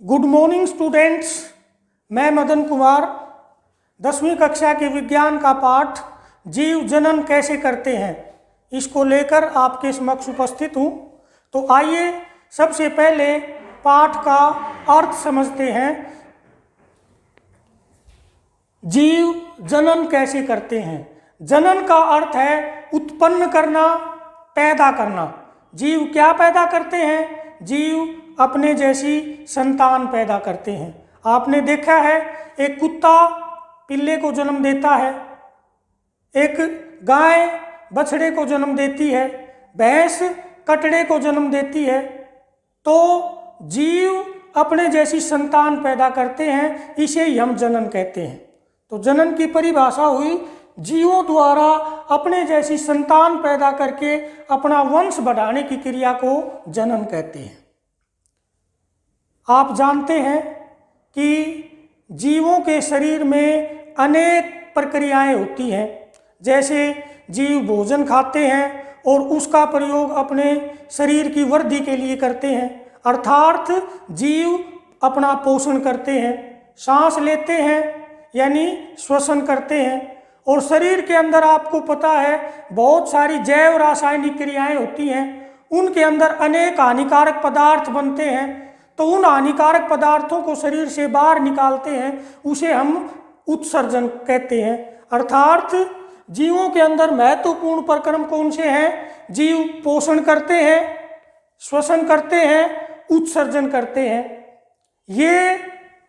Good morning students. मैं मदन कुमार 10वीं कक्षा के विज्ञान का पाठ जीव जनन कैसे करते हैं इसको लेकर आपके समक्ष उपस्थित हूँ। तो आइए सबसे पहले पाठ का अर्थ समझते हैं। जीव जनन कैसे करते हैं? जनन का अर्थ है उत्पन्न करना, पैदा करना। जीव क्या पैदा करते हैं? जीव अपने जैसी संतान पैदा करते हैं। आपने देखा है एक कुत्ता पिल्ले को जन्म देता है, एक गाय बछड़े को जन्म देती है, भैंस कटड़े को जन्म देती है। तो जीव अपने जैसी संतान पैदा करते हैं, इसे ही हम जनन कहते हैं। तो जनन की परिभाषा हुई जीवों द्वारा अपने जैसी संतान पैदा करके अपना वंश बढ़ाने की क्रिया को जनन कहते हैं। आप जानते हैं कि जीवों के शरीर में अनेक प्रक्रियाएं होती हैं। जैसे जीव भोजन खाते हैं और उसका प्रयोग अपने शरीर की वृद्धि के लिए करते हैं, अर्थात जीव अपना पोषण करते हैं। सांस लेते हैं यानी श्वसन करते हैं। और शरीर के अंदर आपको पता है बहुत सारी जैव रासायनिक क्रियाएं होती हैं, उनके अंदर अनेक हानिकारक पदार्थ बनते हैं। तो उन हानिकारक पदार्थों को शरीर से बाहर निकालते हैं, उसे हम उत्सर्जन कहते हैं। अर्थात जीवों के अंदर महत्वपूर्ण प्रक्रम कौन से हैं? जीव पोषण करते हैं, श्वसन करते हैं, उत्सर्जन करते हैं। ये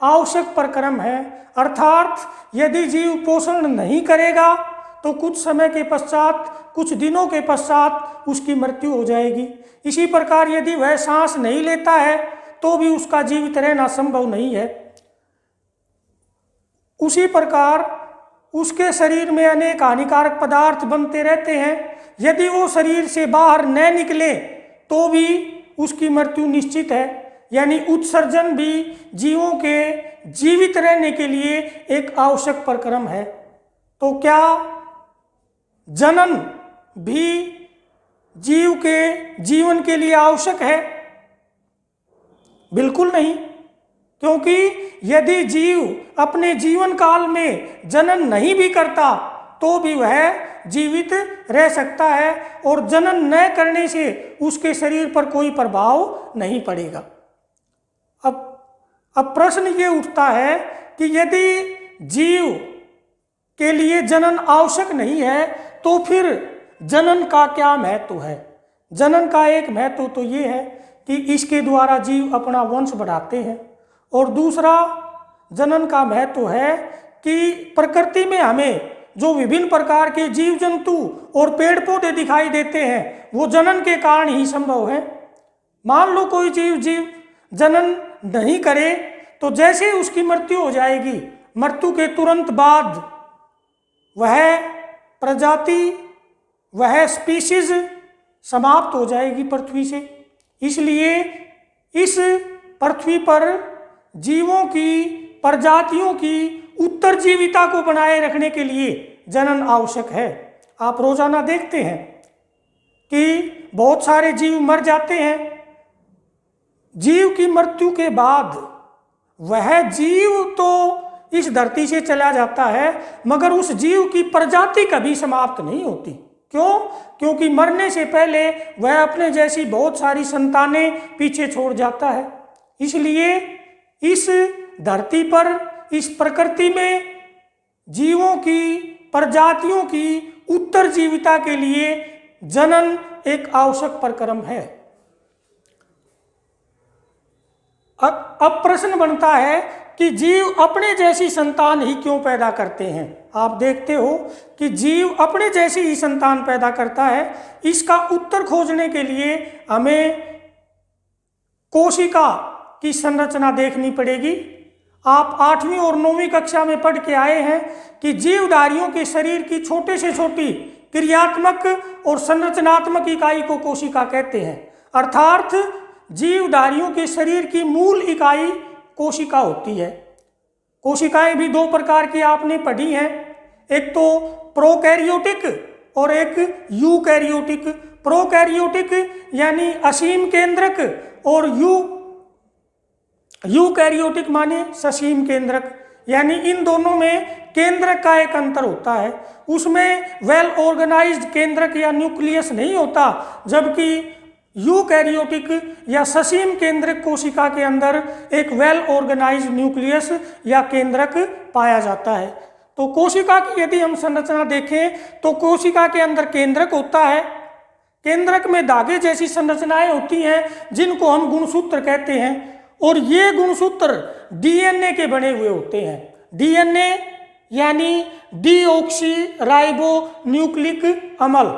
आवश्यक प्रक्रम है। अर्थात यदि जीव पोषण नहीं करेगा तो कुछ समय के पश्चात, कुछ दिनों के पश्चात उसकी मृत्यु हो जाएगी। इसी प्रकार यदि वह सांस नहीं लेता है तो भी उसका जीवित रहना संभव नहीं है। उसी प्रकार उसके शरीर में अनेक हानिकारक पदार्थ बनते रहते हैं। यदि वो शरीर से बाहर न निकले तो भी उसकी मृत्यु निश्चित है। यानी उत्सर्जन भी जीवों के जीवित रहने के लिए एक आवश्यक प्रक्रम है। तो क्या जनन भी जीव के जीवन के लिए आवश्यक है? बिल्कुल नहीं, क्योंकि यदि जीव अपने जीवन काल में जनन नहीं भी करता तो भी वह जीवित रह सकता है और जनन न करने से उसके शरीर पर कोई प्रभाव नहीं पड़ेगा। अब प्रश्न ये उठता है कि यदि जीव के लिए जनन आवश्यक नहीं है तो फिर जनन का क्या महत्व है? जनन का एक महत्व तो ये है कि इसके द्वारा जीव अपना वंश बढ़ाते हैं। और दूसरा जनन का महत्व है कि प्रकृति में हमें जो विभिन्न प्रकार के जीव जंतु और पेड़ पौधे दिखाई देते हैं वो जनन के कारण ही संभव है। मान लो कोई जीव जनन नहीं करे तो जैसे उसकी मृत्यु हो जाएगी, मृत्यु के तुरंत बाद वह प्रजाति, वह स्पीशीज समाप्त हो जाएगी पृथ्वी से। इसलिए इस पृथ्वी पर जीवों की, प्रजातियों की उत्तरजीविता को बनाए रखने के लिए जनन आवश्यक है। आप रोजाना देखते हैं कि बहुत सारे जीव मर जाते हैं। जीव की मृत्यु के बाद वह जीव तो इस धरती से चला जाता है मगर उस जीव की प्रजाति कभी समाप्त नहीं होती। क्यों? क्योंकि मरने से पहले वह अपने जैसी बहुत सारी संतानें पीछे छोड़ जाता है। इसलिए इस धरती पर, इस प्रकृति में जीवों की, प्रजातियों की उत्तरजीविता के लिए जनन एक आवश्यक प्रक्रम है। अब प्रश्न बनता है कि जीव अपने जैसी संतान ही क्यों पैदा करते हैं? आप देखते हो कि जीव अपने जैसी ही संतान पैदा करता है। इसका उत्तर खोजने के लिए हमें कोशिका की संरचना देखनी पड़ेगी। आप 8वीं और 9वीं कक्षा में पढ़ के आए हैं कि जीवधारियों के शरीर की छोटे से छोटी क्रियात्मक और संरचनात्मक इकाई को कोशिका कहते हैं। अर्थात जीवधारियों के शरीर की मूल इकाई कोशिका होती है। कोशिकाएं भी दो प्रकार की आपने पढ़ी हैं, एक तो प्रोकैरियोटिक और एक यूकैरियोटिक। प्रोकैरियोटिक यानी असीम केंद्रक और यूकैरियोटिक माने ससीम केंद्रक, यानी इन दोनों में केंद्रक का एक अंतर होता है। उसमें वेल ऑर्गेनाइज्ड केंद्रक या न्यूक्लियस नहीं होता, जबकि यूकैरियोटिक या ससीम केंद्रक कोशिका के अंदर एक वेल ऑर्गेनाइज्ड न्यूक्लियस या केंद्रक पाया जाता है। तो कोशिका की यदि हम संरचना देखें तो कोशिका के अंदर केंद्रक होता है, केंद्रक में धागे जैसी संरचनाएं होती हैं जिनको हम गुणसूत्र कहते हैं, और ये गुणसूत्र डीएनए के बने हुए होते हैं। डीएनए यानी डीऑक्सी राइबो न्यूक्लिक अम्ल,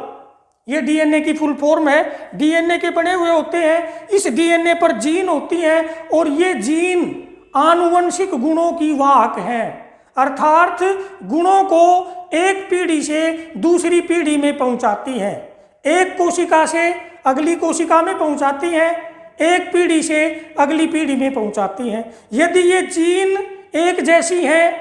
ये डीएनए की फुल फॉर्म है। डीएनए के बने हुए होते हैं। इस डीएनए पर जीन होती हैं और ये जीन आनुवंशिक गुणों की वाहक हैं, अर्थात गुणों को एक पीढ़ी से दूसरी पीढ़ी में पहुंचाती हैं, एक कोशिका से अगली कोशिका में पहुंचाती हैं, एक पीढ़ी से अगली पीढ़ी में पहुंचाती हैं। यदि ये जीन एक जैसी हैं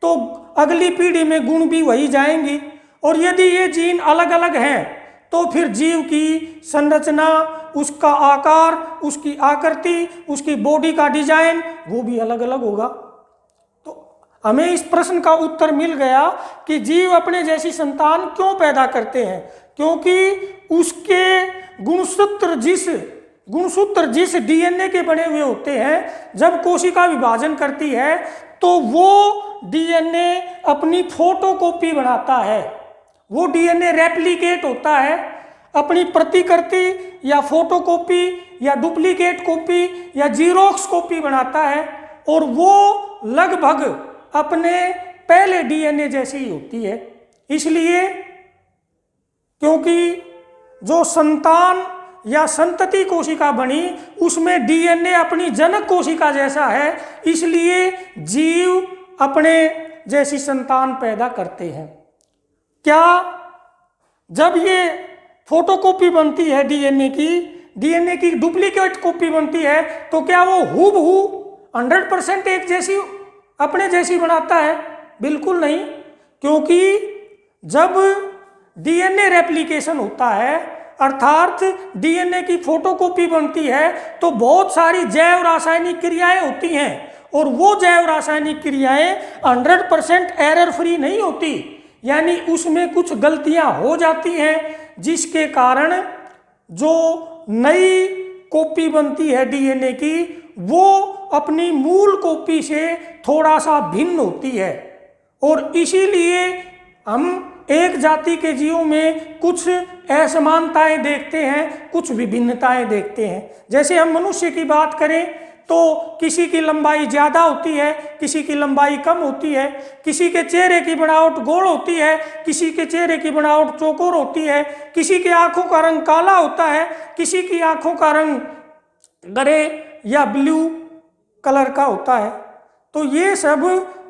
तो अगली पीढ़ी में गुण भी वही जाएंगी, और यदि ये जीन अलग अलग हैं तो फिर जीव की संरचना, उसका आकार, उसकी आकृति, उसकी बॉडी का डिजाइन वो भी अलग अलग होगा। तो हमें इस प्रश्न का उत्तर मिल गया कि जीव अपने जैसी संतान क्यों पैदा करते हैं, क्योंकि उसके गुणसूत्र जिस डीएनए के बने हुए होते हैं, जब कोशिका विभाजन करती है तो वो डीएनए अपनी फोटोकॉपी बनाता है, वो डीएनए रेप्लिकेट होता है, अपनी प्रतिकृति या फोटोकॉपी या डुप्लीकेट कॉपी या जीरोक्स कॉपी बनाता है, और वो लगभग अपने पहले डीएनए जैसी ही होती है। इसलिए क्योंकि जो संतान या संतति कोशिका बनी उसमें डीएनए अपनी जनक कोशिका जैसा है, इसलिए जीव अपने जैसी संतान पैदा करते हैं। क्या जब ये फोटोकॉपी बनती है डीएनए की डुप्लीकेट कॉपी बनती है, तो क्या वो हूबहू 100% एक जैसी अपने जैसी बनाता है? बिल्कुल नहीं, क्योंकि जब डीएनए रेप्लिकेशन होता है, अर्थात डीएनए की फोटोकॉपी बनती है, तो बहुत सारी जैव रासायनिक क्रियाएं होती हैं, और वो जैव रासायनिक क्रियाएं 100% एरर फ्री नहीं होती, यानी उसमें कुछ गलतियां हो जाती हैं, जिसके कारण जो नई कॉपी बनती है डीएनए की वो अपनी मूल कॉपी से थोड़ा सा भिन्न होती है। और इसीलिए हम एक जाति के जीवों में कुछ असमानताएं देखते हैं, कुछ विभिन्नताएं देखते हैं। जैसे हम मनुष्य की बात करें तो किसी की लंबाई ज़्यादा होती है, किसी की लंबाई कम होती है, किसी के चेहरे की बनावट गोल होती है, किसी के चेहरे की बनावट चौकोर होती है, किसी की आंखों का रंग काला होता है, किसी की आंखों का रंग ग्रे या ब्लू कलर का होता है। तो ये सब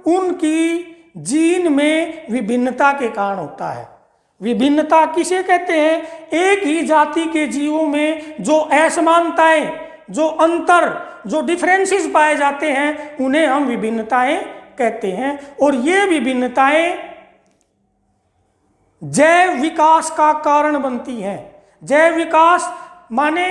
उनकी जीन में विभिन्नता के कारण होता है। विभिन्नता किसे कहते हैं? एक ही जाति के जीवों में जो असमानताएं, जो अंतर, जो डिफरेंसेस पाए जाते हैं, उन्हें हम विभिन्नताएं कहते हैं। और ये विभिन्नताएं जैव विकास का कारण बनती हैं। जैव विकास माने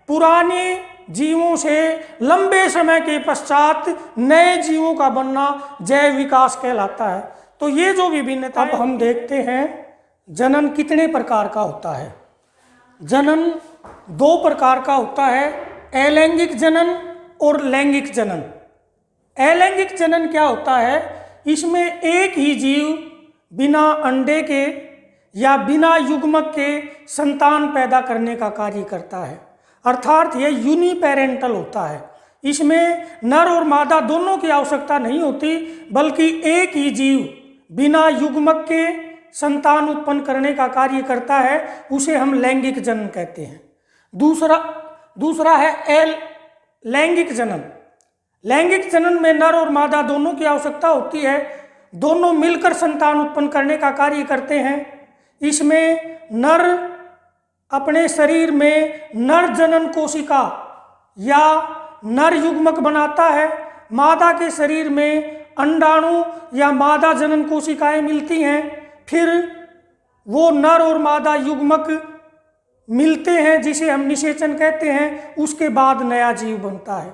पुराने जीवों से लंबे समय के पश्चात नए जीवों का बनना जैव विकास कहलाता है। तो ये जो विभिन्नता, अब हम देखते हैं जनन कितने प्रकार का होता है। जनन 2 प्रकार का होता है, अलैंगिक जनन और लैंगिक जनन। अलैंगिक जनन क्या होता है? इसमें एक ही जीव बिना अंडे के या बिना युग्मक के संतान पैदा करने का कार्य करता है, अर्थात यह यूनिपेरेंटल होता है। इसमें नर और मादा दोनों की आवश्यकता नहीं होती, बल्कि एक ही जीव बिना युग्मक के संतान उत्पन्न करने का कार्य करता है, उसे हम लैंगिक जनन कहते हैं। दूसरा है लैंगिक जनन। लैंगिक जनन में नर और मादा दोनों की आवश्यकता होती है, दोनों मिलकर संतान उत्पन्न करने का कार्य करते हैं। इसमें नर अपने शरीर में नर जनन कोशिका या नर युग्मक बनाता है, मादा के शरीर में अंडाणु या मादा जनन कोशिकाएं मिलती हैं, फिर वो नर और मादा युग्मक मिलते हैं जिसे हम निषेचन कहते हैं, उसके बाद नया जीव बनता है।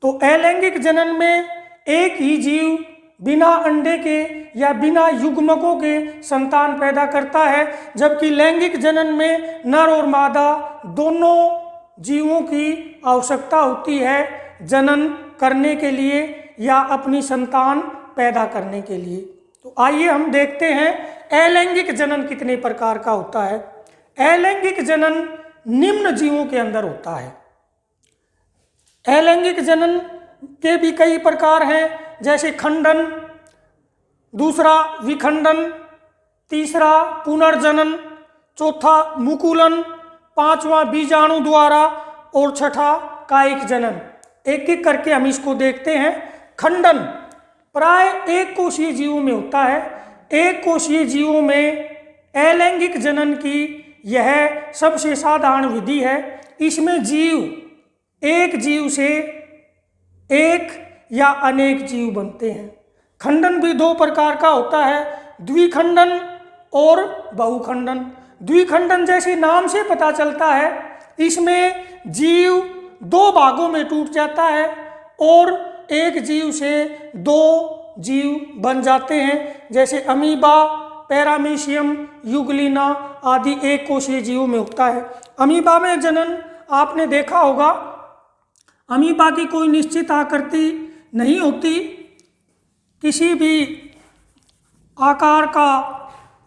तो अलैंगिक जनन में एक ही जीव बिना अंडे के या बिना युग्मकों के संतान पैदा करता है, जबकि लैंगिक जनन में नर और मादा दोनों जीवों की आवश्यकता होती है जनन करने के लिए या अपनी संतान पैदा करने के लिए। तो आइए हम देखते हैं अलैंगिक जनन कितने प्रकार का होता है। अलैंगिक जनन निम्न जीवों के अंदर होता है। अलैंगिक जनन के भी कई प्रकार हैं, जैसे खंडन, दूसरा विखंडन, तीसरा पुनर्जनन, चौथा मुकुलन, पांचवा बीजाणु द्वारा और छठा कायिक जनन। एक एक करके हम इसको देखते हैं। खंडन प्राय एक कोशीय जीवों में होता है। एक कोशीय जीवों में अलैंगिक जनन की यह सबसे साधारण विधि है। इसमें जीव एक जीव से एक या अनेक जीव बनते हैं। खंडन भी दो प्रकार का होता है, द्विखंडन और बहुखंडन। द्विखंडन जैसे नाम से पता चलता है, इसमें जीव दो भागों में टूट जाता है और एक जीव से दो जीव बन जाते हैं, जैसे अमीबा, पैरामीशियम, यूग्लिना आदि एक कोशीय जीवों में होता है। अमीबा में जनन आपने देखा होगा, अमीबा की कोई निश्चित आकृति नहीं होती, किसी भी आकार का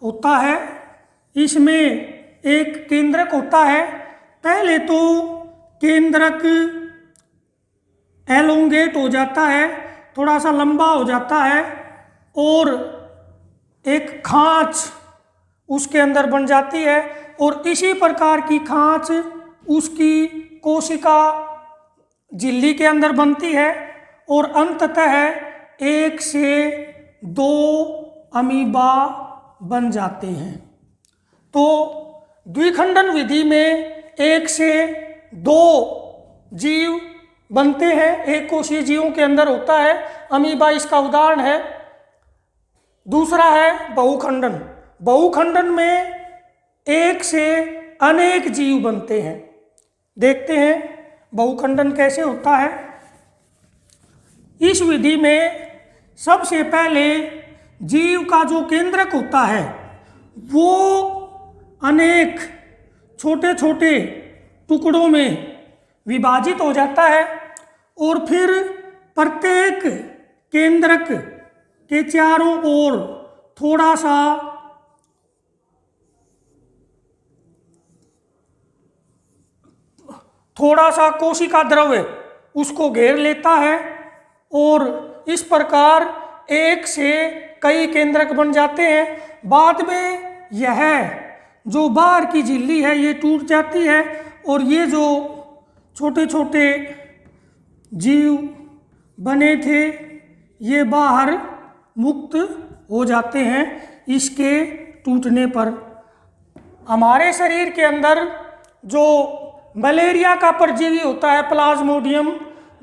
होता है। इसमें एक केंद्रक होता है। पहले तो केंद्रक एलोंगेट हो जाता है, थोड़ा सा लंबा हो जाता है और एक खांच उसके अंदर बन जाती है और इसी प्रकार की खांच उसकी कोशिका झिल्ली के अंदर बनती है और अंततः एक से दो अमीबा बन जाते हैं। तो द्विखंडन विधि में एक से दो जीव बनते हैं, एक कोशीय जीवों के अंदर होता है। अमीबा इसका उदाहरण है। दूसरा है बहुखंडन। बहुखंडन में एक से अनेक जीव बनते हैं। देखते हैं बहुखंडन कैसे होता है। इस विधि में सबसे पहले जीव का जो केंद्रक होता है वो अनेक छोटे छोटे टुकड़ों में विभाजित हो जाता है और फिर प्रत्येक केंद्रक के चारों ओर थोड़ा सा कोशिका द्रव्य उसको घेर लेता है और इस प्रकार एक से कई केंद्रक बन जाते हैं। बाद में यह जो बाहर की झिल्ली है ये टूट जाती है और ये जो छोटे छोटे जीव बने थे ये बाहर मुक्त हो जाते हैं इसके टूटने पर। हमारे शरीर के अंदर जो मलेरिया का परजीवी होता है प्लाज्मोडियम,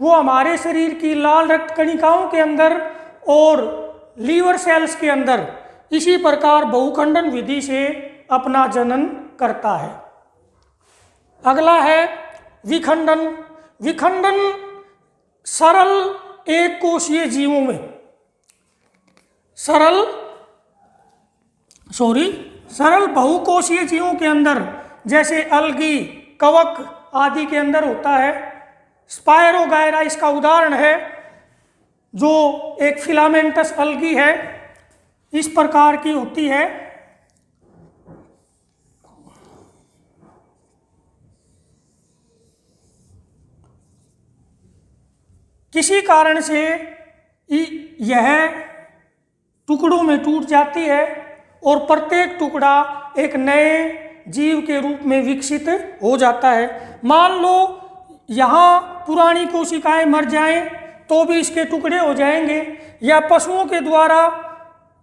वो हमारे शरीर की लाल रक्त कणिकाओं के अंदर और लीवर सेल्स के अंदर इसी प्रकार बहुखंडन विधि से अपना जनन करता है। अगला है विखंडन। विखंडन सरल एक कोशीय जीवों में सरल बहुकोशीय जीवों के अंदर जैसे अलगी, कवक आदि के अंदर होता है। स्पायरोगायरा इसका उदाहरण है, जो एक फिलामेंटस अलगी है, इस प्रकार की होती है। किसी कारण से यह टुकड़ों में टूट जाती है और प्रत्येक टुकड़ा एक नए जीव के रूप में विकसित हो जाता है। मान लो यहाँ पुरानी कोशिकाएं मर जाएं तो भी इसके टुकड़े हो जाएंगे, या पशुओं के द्वारा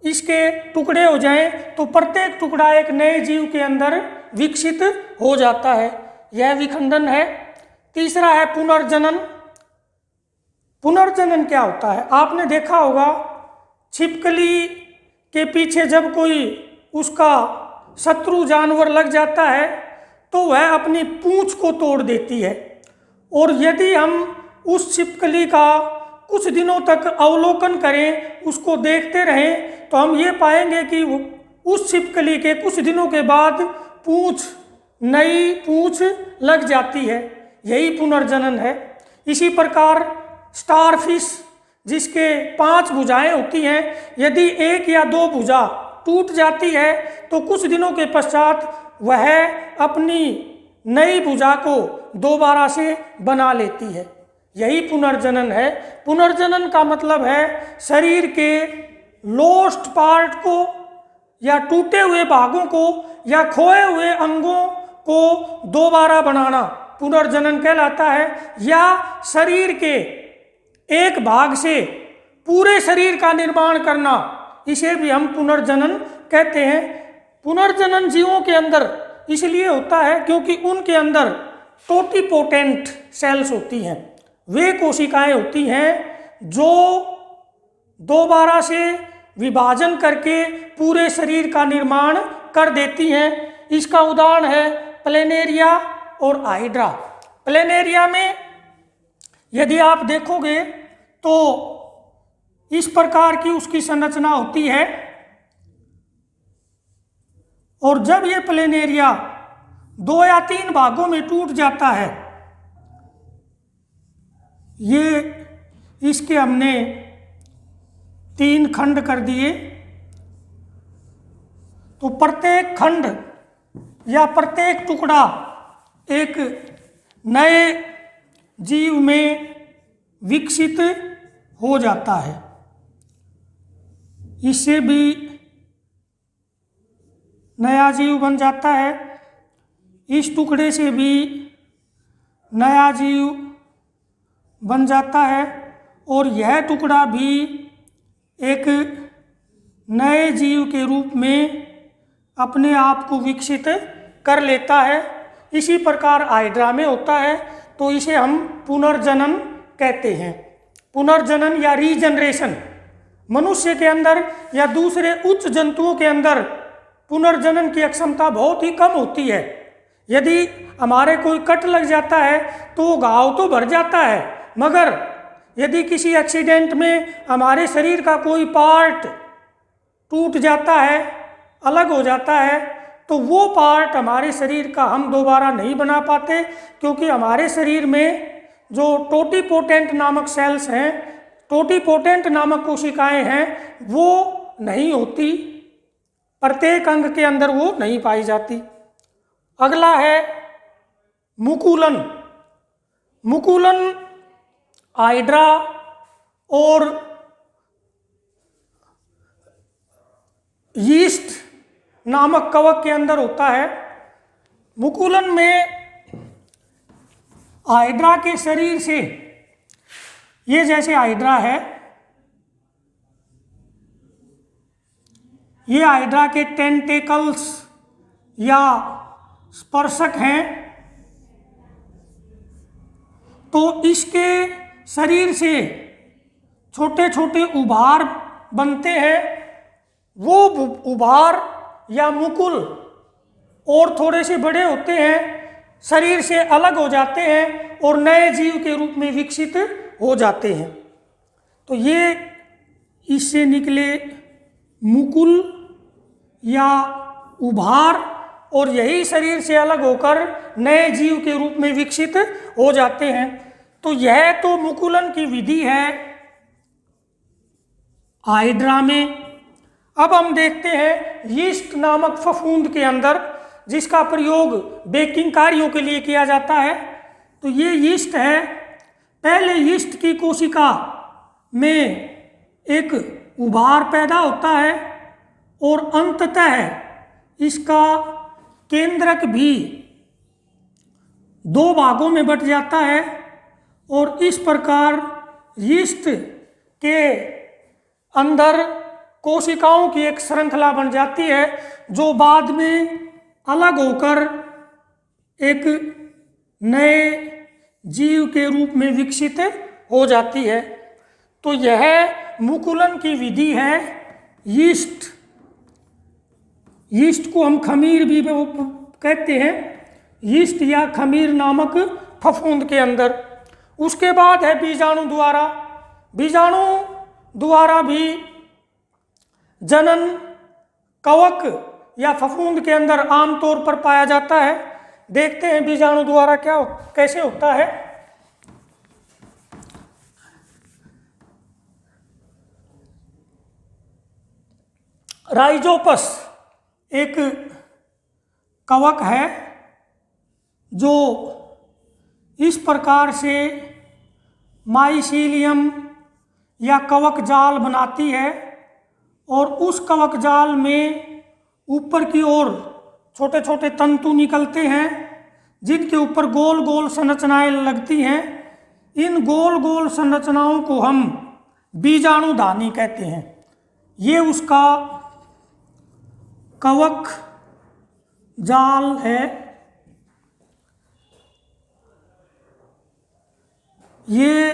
इसके टुकड़े हो जाएं तो प्रत्येक टुकड़ा एक नए जीव के अंदर विकसित हो जाता है। यह विखंडन है। तीसरा है पुनर्जनन। पुनर्जनन क्या होता है? आपने देखा होगा छिपकली के पीछे जब कोई उसका शत्रु जानवर लग जाता है तो वह अपनी पूंछ को तोड़ देती है, और यदि हम उस छिपकली का कुछ दिनों तक अवलोकन करें, उसको देखते रहें, तो हम ये पाएंगे कि उस छिपकली के कुछ दिनों के बाद नई पूंछ लग जाती है। यही पुनर्जनन है। इसी प्रकार स्टारफिश, जिसके 5 भुजाएं होती हैं, यदि 1 या 2 भुजा टूट जाती है तो कुछ दिनों के पश्चात वह अपनी नई भुजा को दोबारा से बना लेती है। यही पुनर्जनन है। पुनर्जनन का मतलब है शरीर के लॉस्ट पार्ट को या टूटे हुए भागों को या खोए हुए अंगों को दोबारा बनाना पुनर्जनन कहलाता है, या शरीर के एक भाग से पूरे शरीर का निर्माण करना, इसे भी हम पुनर्जनन कहते हैं। पुनर्जनन जीवों के अंदर इसलिए होता है क्योंकि उनके अंदर टोटिपोटेंट सेल्स होती हैं। वे कोशिकाएं होती हैं जो दोबारा से विभाजन करके पूरे शरीर का निर्माण कर देती हैं। इसका उदाहरण है प्लेनेरिया और हाइड्रा। प्लेनेरिया में यदि आप देखोगे तो इस प्रकार की उसकी संरचना होती है, और जब ये प्लेनेरिया 2 या 3 भागों में टूट जाता है, ये इसके हमने 3 खंड कर दिए, तो प्रत्येक खंड या प्रत्येक टुकड़ा एक नए जीव में विकसित हो जाता है। इससे भी नया जीव बन जाता है, इस टुकड़े से भी नया जीव बन जाता है, और यह टुकड़ा भी एक नए जीव के रूप में अपने आप को विकसित कर लेता है। इसी प्रकार हाइड्रा में होता है, तो इसे हम पुनर्जनन कहते हैं। पुनर्जनन या रीजनरेशन मनुष्य के अंदर या दूसरे उच्च जंतुओं के अंदर पुनर्जनन की क्षमता बहुत ही कम होती है। यदि हमारे कोई कट लग जाता है तो घाव तो भर जाता है, मगर यदि किसी एक्सीडेंट में हमारे शरीर का कोई पार्ट टूट जाता है, अलग हो जाता है, तो वो पार्ट हमारे शरीर का हम दोबारा नहीं बना पाते, क्योंकि हमारे शरीर में जो टोटिपोटेंट नामक सेल्स हैं, टोटिपोटेंट नामक कोशिकाएं हैं, वो नहीं होती, प्रत्येक अंग के अंदर वो नहीं पाई जाती। अगला है मुकुलन। मुकुलन हाइड्रा और यीस्ट नामक कवक के अंदर होता है। मुकुलन में हाइड्रा के शरीर से, ये जैसे हाइड्रा है, ये हाइड्रा के टेंटेकल्स या स्पर्शक हैं, तो इसके शरीर से छोटे छोटे उभार बनते हैं। वो उभार या मुकुल और थोड़े से बड़े होते हैं, शरीर से अलग हो जाते हैं और नए जीव के रूप में विकसित हो जाते हैं। तो ये इससे निकले मुकुल या उभार, और यही शरीर से अलग होकर नए जीव के रूप में विकसित हो जाते हैं। तो यह तो मुकुलन की विधि है हाइड्रा में। अब हम देखते हैं यीस्ट नामक फफूंद के अंदर, जिसका प्रयोग बेकिंग कार्यों के लिए किया जाता है। तो ये यीस्ट है। पहले यीस्ट की कोशिका में एक उभार पैदा होता है और अंततः इसका केंद्रक भी 2 भागों में बट जाता है, और इस प्रकार यीस्ट के अंदर कोशिकाओं की एक श्रृंखला बन जाती है, जो बाद में अलग होकर एक नए जीव के रूप में विकसित हो जाती है। तो यह मुकुलन की विधि है। यीस्ट को हम खमीर भी कहते हैं, यीस्ट या खमीर नामक फफूंद के अंदर। उसके बाद है बीजाणु द्वारा। बीजाणु द्वारा भी जनन कवक या फफूंद के अंदर आमतौर पर पाया जाता है। देखते हैं बीजाणु द्वारा कैसे होता है। राइजोपस एक कवक है जो इस प्रकार से माइसीलियम या कवक जाल बनाती है और उस कवक जाल में ऊपर की ओर छोटे छोटे तंतु निकलते हैं जिनके ऊपर गोल गोल संरचनाएं लगती हैं। इन गोल गोल संरचनाओं को हम बीजाणुधानी कहते हैं। ये उसका कवक जाल है। ये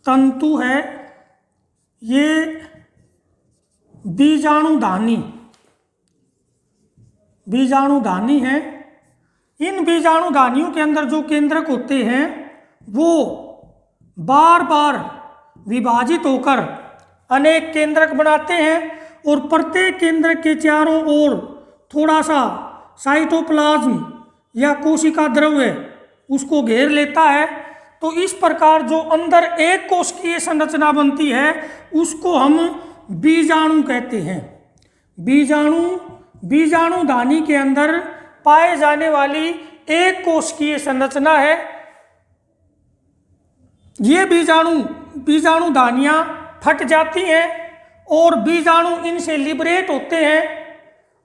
तंतु है, ये बीजाणुधानी है। इन बीजाणुधानियों के अंदर जो केंद्रक होते हैं वो बार बार विभाजित होकर अनेक केंद्रक बनाते हैं और प्रत्येक केंद्रक के चारों ओर थोड़ा सा साइटोप्लाज्म या कोशिका द्रव्य उसको घेर लेता है। तो इस प्रकार जो अंदर एक कोशिकीय संरचना बनती है उसको हम बीजाणु कहते हैं। बीजाणुधानी के अंदर पाए जाने वाली एक कोशिकीय संरचना है। ये बीजाणुधानियाँ फट जाती हैं और बीजाणु इनसे लिबरेट होते हैं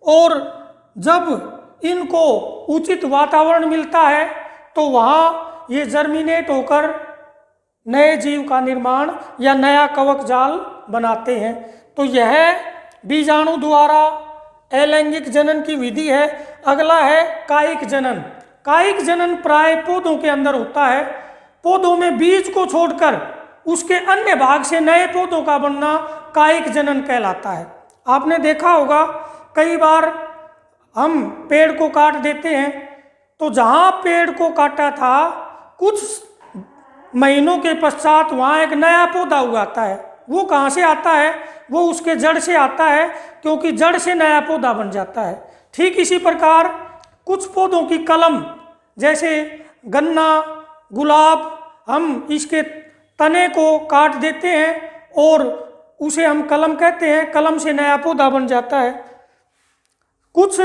और जब इनको उचित वातावरण मिलता है तो वहाँ ये जर्मिनेट होकर नए जीव का निर्माण या नया कवक जाल बनाते हैं। तो यह बीजाणु द्वारा अलैंगिक जनन की विधि है। अगला है कायिक जनन। कायिक जनन प्राय पौधों के अंदर होता है। पौधों में बीज को छोड़कर उसके अन्य भाग से नए पौधों का बनना कायिक जनन कहलाता है। आपने देखा होगा कई बार हम पेड़ को काट देते हैं तो जहाँ पेड़ को काटा था कुछ महीनों के पश्चात वहाँ एक नया पौधा उगाता है। वो कहाँ से आता है? वो उसके जड़ से आता है, क्योंकि जड़ से नया पौधा बन जाता है। ठीक इसी प्रकार कुछ पौधों की कलम, जैसे गन्ना, गुलाब, हम इसके तने को काट देते हैं और उसे हम कलम कहते हैं। कलम से नया पौधा बन जाता है। कुछ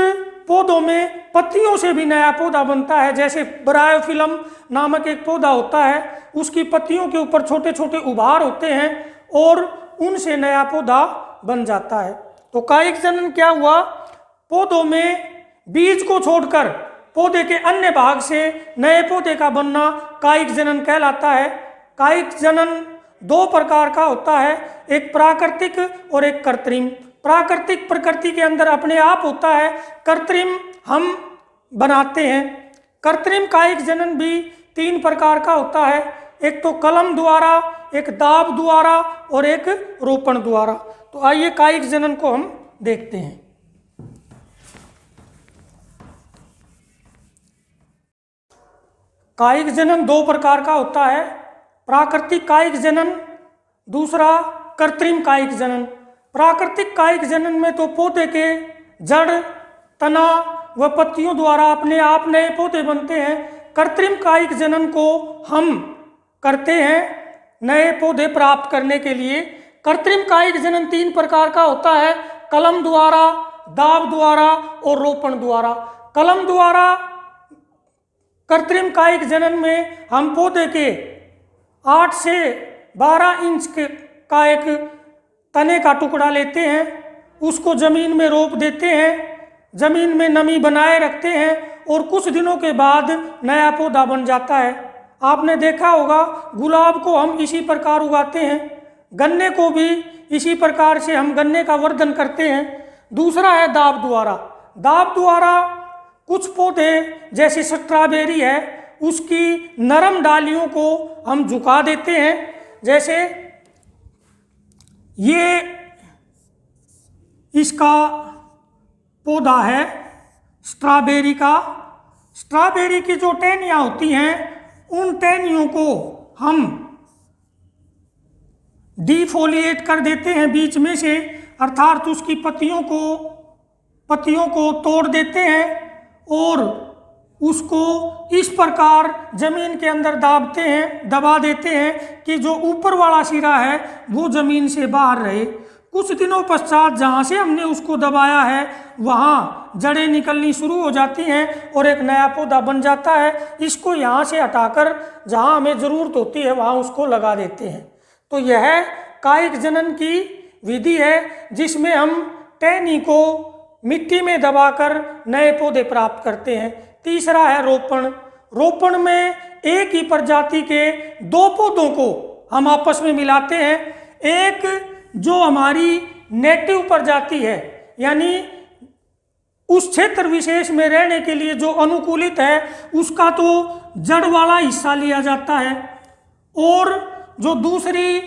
पौधों में पत्तियों से भी नया पौधा बनता है। जैसे ब्रायोफिलम नामक एक पौधा होता है, उसकी पत्तियों के ऊपर छोटे छोटे उभार होते हैं और उनसे नया पौधा बन जाता है। तो कायिक जनन क्या हुआ? पौधों में बीज को छोड़कर पौधे के अन्य भाग से नए पौधे का बनना कायिक जनन कहलाता है। कायिक जनन दो प्रकार का होता है, एक प्राकृतिक और एक कृत्रिम। प्राकृतिक प्रकृति के अंदर अपने आप होता है, कृत्रिम हम बनाते हैं। कृत्रिम कायिक जनन भी तीन प्रकार का होता है, एक तो कलम द्वारा, एक दाब द्वारा और एक रोपण द्वारा। तो आइए कायिक जनन को हम देखते हैं। कायिक जनन दो प्रकार का होता है, प्राकृतिक कायिक जनन, दूसरा कृत्रिम कायिक जनन। प्राकृतिक कायिक जनन में तो पौधे के जड़, तना व पत्तियों द्वारा अपने आप नए पौधे बनते हैं। कृत्रिम कायिक जनन को हम करते हैं नए पौधे प्राप्त करने के लिए। कृत्रिम कायिक जनन तीन प्रकार का होता है, कलम द्वारा, दाब द्वारा और रोपण द्वारा। कलम द्वारा कृत्रिम कायिक जनन में हम पौधे के 8 से 12 इंच का एक तने का टुकड़ा लेते हैं, उसको जमीन में रोप देते हैं, जमीन में नमी बनाए रखते हैं और कुछ दिनों के बाद नया पौधा बन जाता है। आपने देखा होगा गुलाब को हम इसी प्रकार उगाते हैं, गन्ने को भी इसी प्रकार से हम गन्ने का वर्धन करते हैं। दूसरा है दाब द्वारा। दाब द्वारा कुछ पौधे जैसे स्ट्रॉबेरी है, उसकी नरम डालियों को हम झुका देते हैं। जैसे ये इसका पौधा है स्ट्रॉबेरी का। स्ट्रॉबेरी की जो टहनियाँ होती हैं उन टहनियों को हम डिफोलिएट कर देते हैं बीच में से, अर्थात उसकी पत्तियों को तोड़ देते हैं और उसको इस प्रकार जमीन के अंदर दबा देते हैं कि जो ऊपर वाला सिरा है वो जमीन से बाहर रहे। कुछ दिनों पश्चात जहाँ से हमने उसको दबाया है वहाँ जड़ें निकलनी शुरू हो जाती हैं और एक नया पौधा बन जाता है। इसको यहाँ से हटाकर जहाँ हमें ज़रूरत होती है वहाँ उसको लगा देते हैं। तो यह कायिक जनन की विधि है जिसमें हम टहनी को मिट्टी में दबाकर नए पौधे प्राप्त करते हैं। तीसरा है रोपण। रोपण में एक ही प्रजाति के दो पौधों को हम आपस में मिलाते हैं। एक जो हमारी नेटिव प्रजाति है, यानी उस क्षेत्र विशेष में रहने के लिए जो अनुकूलित है, उसका तो जड़ वाला हिस्सा लिया जाता है, और जो दूसरी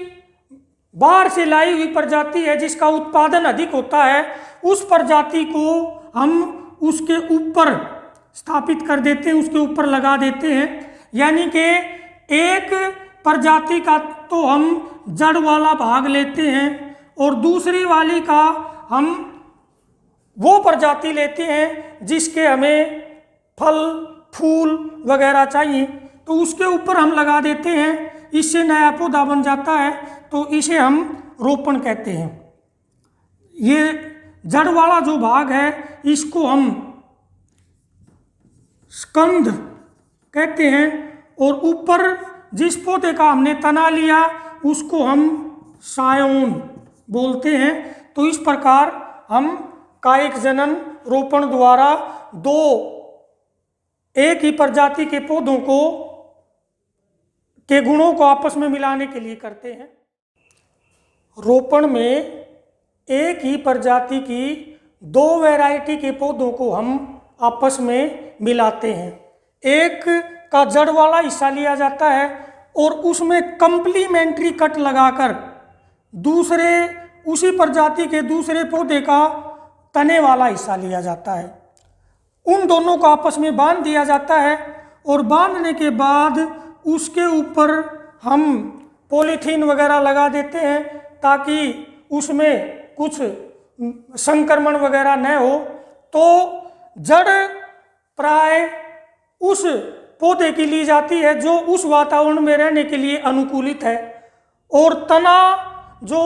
बाहर से लाई हुई प्रजाति है जिसका उत्पादन अधिक होता है, उस प्रजाति को हम उसके ऊपर स्थापित कर देते हैं, उसके ऊपर लगा देते हैं। यानी कि एक प्रजाति का तो हम जड़ वाला भाग लेते हैं और दूसरी वाली का हम वो प्रजाति लेते हैं जिसके हमें फल फूल वगैरह चाहिए, तो उसके ऊपर हम लगा देते हैं, इससे नया पौधा बन जाता है। तो इसे हम रोपण कहते हैं। ये जड़ वाला जो भाग है इसको हम स्कंद कहते हैं, और ऊपर जिस पौधे का हमने तना लिया उसको हम सायोन बोलते हैं। तो इस प्रकार हम कायिक जनन रोपण द्वारा दो एक ही प्रजाति के पौधों के गुणों को आपस में मिलाने के लिए करते हैं। रोपण में एक ही प्रजाति की दो वैरायटी के पौधों को हम आपस में मिलाते हैं। एक का जड़ वाला हिस्सा लिया जाता है और उसमें कंप्लीमेंट्री कट लगाकर दूसरे उसी प्रजाति के दूसरे पौधे का तने वाला हिस्सा लिया जाता है। उन दोनों को आपस में बांध दिया जाता है और बांधने के बाद उसके ऊपर हम पॉलीथीन वगैरह लगा देते हैं ताकि उसमें कुछ संक्रमण वगैरह न हो। तो जड़ प्राय उस पौधे की ली जाती है जो उस वातावरण में रहने के लिए अनुकूलित है, और तना जो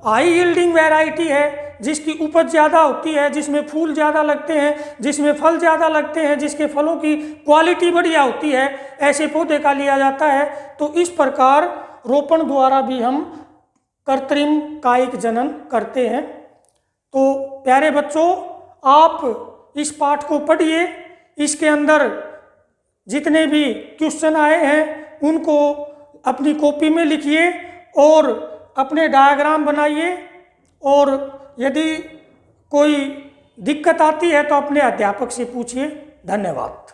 हाई यील्डिंग वैरायटी है जिसकी उपज ज़्यादा होती है, जिसमें फूल ज़्यादा लगते हैं, जिसमें फल ज़्यादा लगते हैं, जिसके फलों की क्वालिटी बढ़िया होती है, ऐसे पौधे का लिया जाता है। तो इस प्रकार रोपण द्वारा भी हम कृत्रिम कायिक जनन करते हैं। तो प्यारे बच्चों, आप इस पाठ को पढ़िए, इसके अंदर जितने भी क्वेश्चन आए हैं उनको अपनी कॉपी में लिखिए और अपने डायग्राम बनाइए, और यदि कोई दिक्कत आती है तो अपने अध्यापक से पूछिए। धन्यवाद।